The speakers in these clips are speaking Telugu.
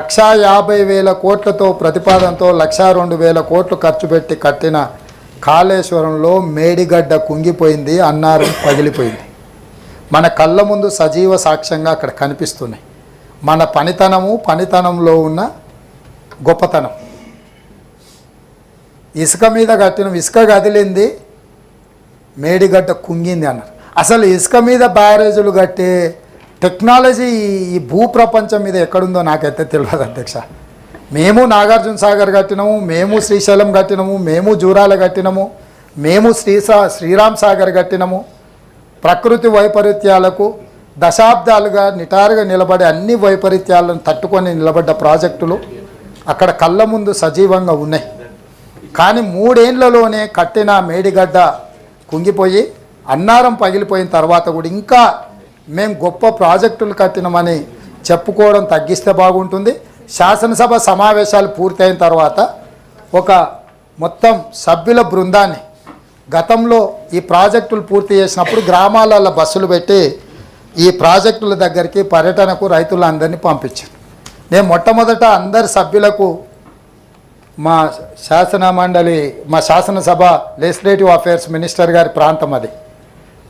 1,50,000 కోట్లతో ప్రతిపాదనతో 1,02,000 కోట్లు ఖర్చు పెట్టి కట్టిన కాళేశ్వరంలో మేడిగడ్డ కుంగిపోయింది, అన్నారం పగిలిపోయింది. మన కళ్ళ ముందు సజీవ సాక్ష్యంగా అక్కడ కనిపిస్తున్నాయి. మన పనితనంలో ఉన్న గొప్పతనం. ఇసుక మీద కట్టిన ఇసుక కదిలింది, మేడిగడ్డ కుంగింది అన్నారు. అసలు ఇసుక మీద బ్యారేజీలు కట్టే టెక్నాలజీ ఈ భూప్రపంచం మీద ఎక్కడుందో నాకైతే తెలియదు అధ్యక్ష. మేము నాగార్జున సాగర్ కట్టినాము, మేము శ్రీశైలం కట్టినాము, మేము జూరాల కట్టినాము, మేము శ్రీరామ్ సాగర్ కట్టినాము. ప్రకృతి వైపరీత్యాలకు దశాబ్దాలుగా నిటారుగా నిలబడే అన్ని వైపరీత్యాలను తట్టుకొని నిలబడ్డ ప్రాజెక్టులు అక్కడ కళ్ళ ముందు సజీవంగా ఉన్నాయి. కానీ 3 ఏళ్లలోనే కట్టిన మేడిగడ్డ కుంగిపోయి అన్నారం పగిలిపోయిన తర్వాత కూడా ఇంకా మేము గొప్ప ప్రాజెక్టులు కట్టినామని చెప్పుకోవడం తగ్గిస్తే బాగుంటుంది. శాసనసభ సమావేశాలు పూర్తయిన తర్వాత ఒక మొత్తం సభ్యుల బృందాన్ని గతంలో ఈ ప్రాజెక్టులు పూర్తి చేసినప్పుడు గ్రామాలలో బస్సులు పెట్టి ఈ ప్రాజెక్టుల దగ్గరికి పర్యటనకు రైతులందరినీ పంపించాను. నేను మొట్టమొదట అందరి సభ్యులకు మా శాసనసభ లెజిస్లేటివ్ అఫేర్స్ మినిస్టర్ గారి ప్రాంతం అది,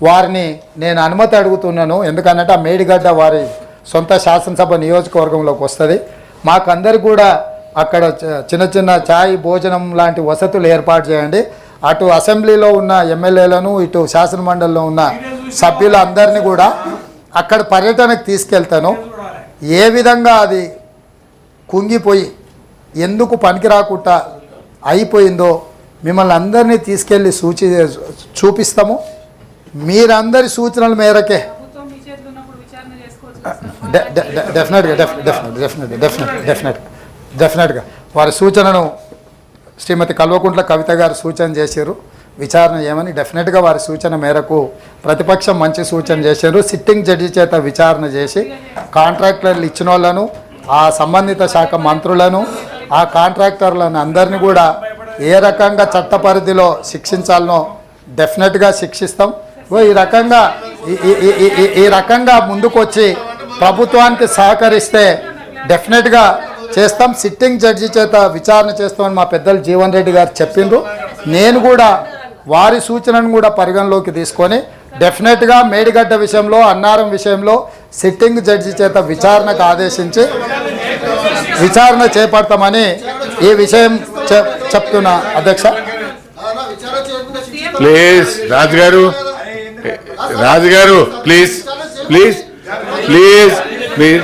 వారిని నేను అనుమతి అడుగుతున్నాను. ఎందుకనంటే ఆ మేడిగడ్డ వారి సొంత శాసనసభ నియోజకవర్గంలోకి వస్తుంది. మాకందరికి కూడా అక్కడ చిన్న చిన్న ఛాయ్ భోజనం లాంటి వసతులు ఏర్పాటు చేయండి. అటు అసెంబ్లీలో ఉన్న ఎమ్మెల్యేలను, ఇటు శాసనమండలిలో ఉన్న సభ్యులందరినీ కూడా అక్కడ పర్యటనకు తీసుకెళ్తాను. ఏ విధంగా అది కుంగిపోయి ఎందుకు పనికి రాకుండా అయిపోయిందో మిమ్మల్ని అందరినీ తీసుకెళ్ళి చూపిస్తాము. మీరందరి సూచనల మేరకే డెఫినెట్గా వారి సూచనను శ్రీమతి కల్వకుంట్ల కవిత గారు సూచన చేశారు. విచారణ ఏమని డెఫినెట్గా వారి సూచన మేరకు ప్రతిపక్షం మంచి సూచన చేశారు. సిట్టింగ్ జడ్జి చేత విచారణ చేసి కాంట్రాక్టర్లు ఇచ్చిన వాళ్ళను, ఆ సంబంధిత శాఖ మంత్రులను, ఆ కాంట్రాక్టర్లను అందరినీ కూడా ఏ రకంగా చట్ట పరిధిలో శిక్షించాలనో డెఫినెట్గా శిక్షిస్తాం. ఈ రకంగా ముందుకొచ్చి ప్రభుత్వానికి సహకరిస్తే డెఫినెట్గా చేస్తాం. సిట్టింగ్ జడ్జి చేత విచారణ చేస్తామని మా పెద్దలు జీవన్ రెడ్డి గారు చెప్పిండ్రు. నేను కూడా వారి సూచనను కూడా పరిగణలోకి తీసుకొని డెఫినెట్గా మేడిగడ్డ విషయంలో, అన్నారం విషయంలో సిట్టింగ్ జడ్జి చేత విచారణకు ఆదేశించి విచారణ చేపడతామని ఈ విషయం చెప్తున్నా అధ్యక్ష. ప్లీజ్ రాజుగారు please please please please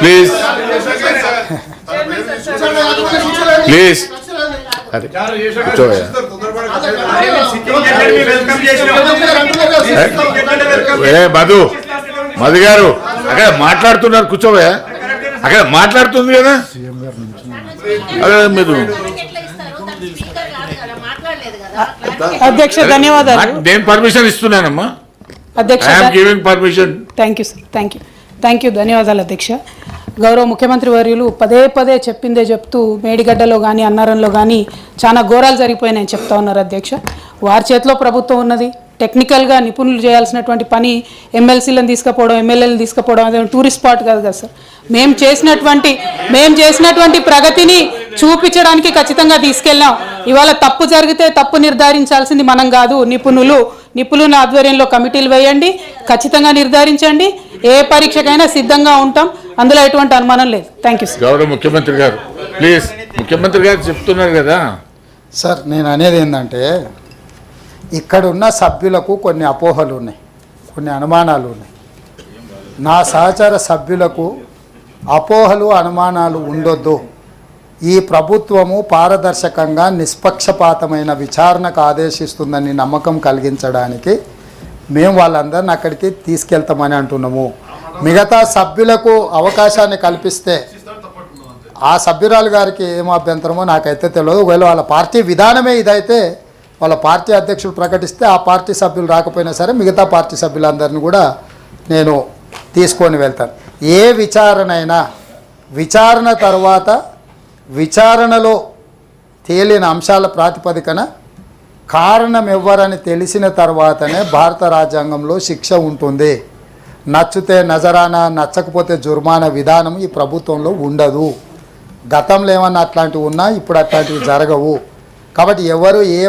please please అదే కూర్చోవయ్యా. మధు గారు అక్కడ మాట్లాడుతున్నారు, కూర్చోవయ్యా. అక్కడ మాట్లాడుతుంది కదా, అదే మీరు అధ్యక్ష ధన్యవాదాలు. నేను పర్మిషన్ ఇస్తున్నానమ్మా అధ్యక్ష. Permission. Thank you sir, thank you ధన్యవాదాలు అధ్యక్ష. గౌరవ ముఖ్యమంత్రి వర్యులు పదే చెప్పిందే చెప్తూ మేడిగడ్డలో కానీ అన్నారంలో కానీ చాలా ఘోరాలు జరిగిపోయినాయని చెప్తా ఉన్నారు అధ్యక్ష. వారి చేతిలో ప్రభుత్వం ఉన్నది. టెక్నికల్గా నిపుణులు చేయాల్సినటువంటి పని ఎమ్మెల్సీలను తీసుకుపోవడం, ఎమ్మెల్యేలను తీసుకుపోవడం అదే టూరిస్ట్ స్పాట్ కాదు కదా సార్. మేము చేసినటువంటి ప్రగతిని చూపించడానికి ఖచ్చితంగా తీసుకెళ్ళాం. ఇవాళ తప్పు జరిగితే తప్పు నిర్ధారించాల్సింది మనం కాదు, నిపుణుల ఆధ్వర్యంలో కమిటీలు వేయండి, ఖచ్చితంగా నిర్ధారించండి. ఏ పరీక్షకైనా సిద్ధంగా ఉంటాం, అందులో ఎటువంటి అనుమానం లేదు. Thank you sir. గౌరవ ముఖ్యమంత్రి గారు ప్లీజ్. ముఖ్యమంత్రి గారు చెప్తున్నారు కదా సార్. నేను అనేది ఏంటంటే ఇక్కడున్న సభ్యులకు కొన్ని అపోహలు ఉన్నాయి, కొన్ని అనుమానాలు ఉన్నాయి. నా సహచర సభ్యులకు అపోహలు, అనుమానాలు ఉండొద్దు. ఈ ప్రభుత్వము పారదర్శకంగా నిష్పక్షపాతమైన విచారణకు ఆదేశిస్తుందని నమ్మకం కలిగించడానికి మేము వాళ్ళందరిని అక్కడికి తీసుకెళ్తామని అంటున్నాము. మిగతా సభ్యులకు అవకాశాన్ని కల్పిస్తే ఆ సభ్యురాలు గారికి ఏం అభ్యంతరమో నాకైతే తెలియదు. ఒకవేళ వాళ్ళ పార్టీ విధానమే ఇదైతే వాళ్ళ పార్టీ అధ్యక్షులు ప్రకటిస్తే ఆ పార్టీ సభ్యులు రాకపోయినా సరే మిగతా పార్టీ సభ్యులందరినీ కూడా నేను తీసుకొని వెళ్తాను. ఏ విచారణ విచారణ తర్వాత విచారణలో తేలిన అంశాల ప్రాతిపదికన కారణం ఎవ్వరని తెలిసిన తర్వాతనే భారత రాజ్యాంగంలో శిక్ష ఉంటుంది. నచ్చితే నజరానా నచ్చకపోతే జుర్మానా విధానం ఈ ప్రభుత్వంలో ఉండదు. గతంలో ఏమన్నా అట్లాంటివి ఉన్నా ఇప్పుడు అట్లాంటివి జరగవు. కాబట్టి ఎవరు ఏ